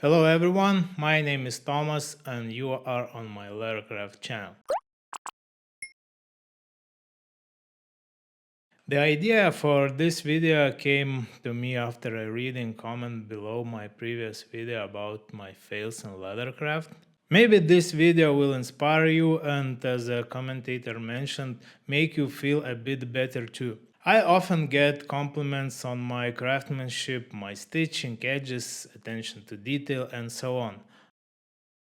Hello everyone, my name is Thomas and you are on my Lettercraft channel. The idea for this video came to me after a reading comment below my previous video about my fails in Lettercraft. Maybe this video will inspire you and, as a commentator mentioned, make you feel a bit better too. I often get compliments on my craftsmanship, my stitching, edges, attention to detail, and so on.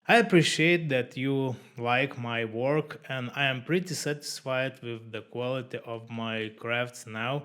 I appreciate that you like my work, and I am pretty satisfied with the quality of my crafts now.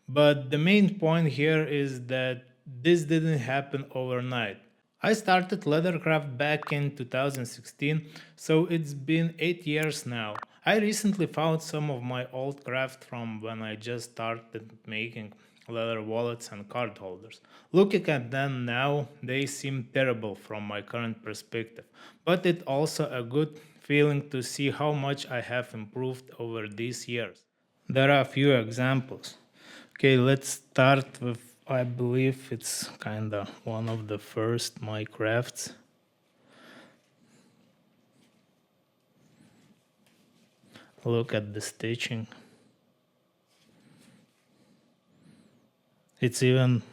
But the main point here is that this didn't happen overnight. I started Leathercraft back in 2016, so it's been 8 years now. I recently found some of my old craft from when I just started making leather wallets and card holders. Looking at them now, they seem terrible from my current perspective, but it's also a good feeling to see how much I have improved over these years. There are a few examples. Okay, let's start with, I believe it's kinda one of the first my crafts. Look at the stitching. It's even,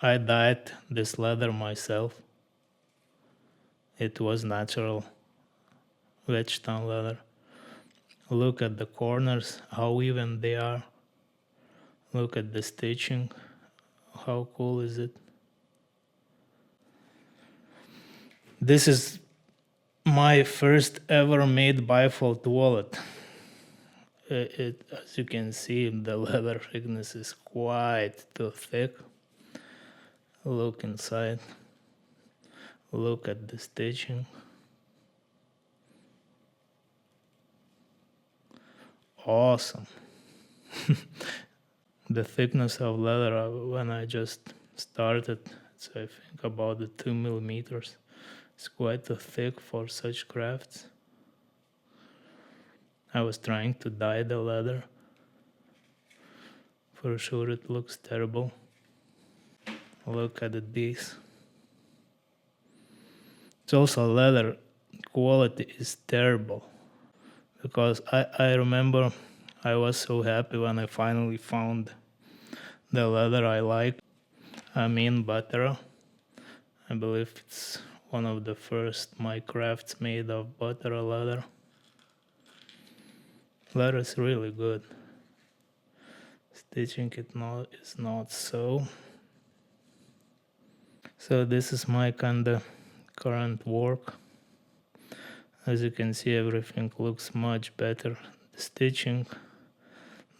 I dyed this leather myself. It was natural wedge down leather. Look at the corners, how even they are. Look at the stitching. How cool is it? This is my first ever made bifold wallet. As you can see, the leather thickness is quite too thick. Look inside. Look at the stitching. Awesome. The thickness of leather when I just started, it's I think about the 2 millimeters. It's quite thick for such crafts. I was trying to dye the leather. For sure it looks terrible. Look at this. It's also leather quality is terrible. Because I remember I was so happy when I finally found the leather I like. I mean butter. I believe it's one of the first my crafts made of butter leather. Leather is really good. Stitching it is not so. So this is my kinda current work. As you can see, everything looks much better. The stitching,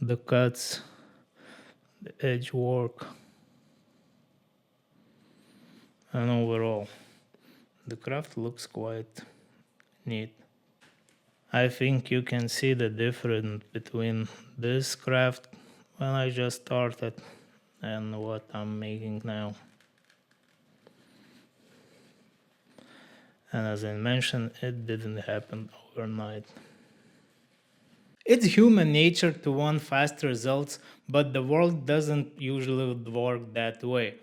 the cuts, the edge work, and overall, the craft looks quite neat. I think you can see the difference between this craft when I just started and what I'm making now. And as I mentioned, it didn't happen overnight. It's human nature to want fast results, but the world doesn't usually work that way.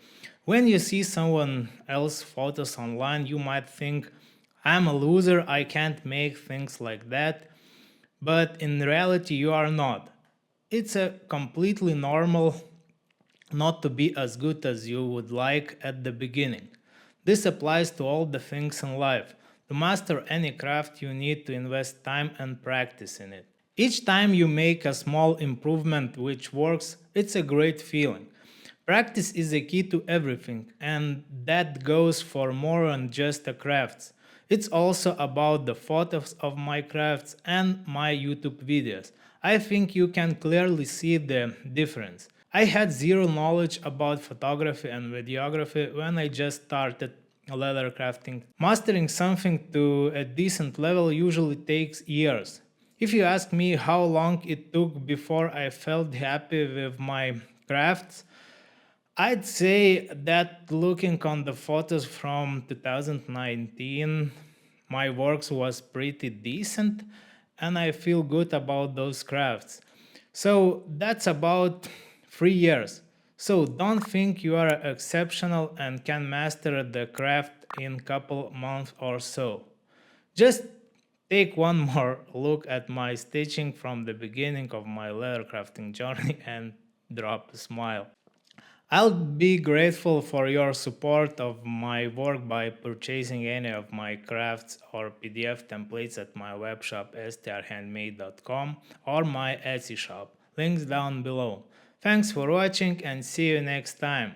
When you see someone else's photos online, you might think, I'm a loser, I can't make things like that. But in reality, you are not. It's a completely normal not to be as good as you would like at the beginning. This applies to all the things in life. To master any craft, you need to invest time and practice in it. Each time you make a small improvement which works, it's a great feeling. Practice is the key to everything, and that goes for more than just the crafts. It's also about the photos of my crafts and my YouTube videos. I think you can clearly see the difference. I had zero knowledge about photography and videography when I just started leather crafting. Mastering something to a decent level usually takes years. If you ask me how long it took before I felt happy with my crafts, I'd say that looking on the photos from 2019, my works was pretty decent and I feel good about those crafts. So that's about 3 years. So don't think you are exceptional and can master the craft in couple months or so. Just take one more look at my stitching from the beginning of my leather crafting journey and drop a smile. I'll be grateful for your support of my work by purchasing any of my crafts or PDF templates at my webshop strhandmade.com or my Etsy shop. Links down below. Thanks for watching and see you next time.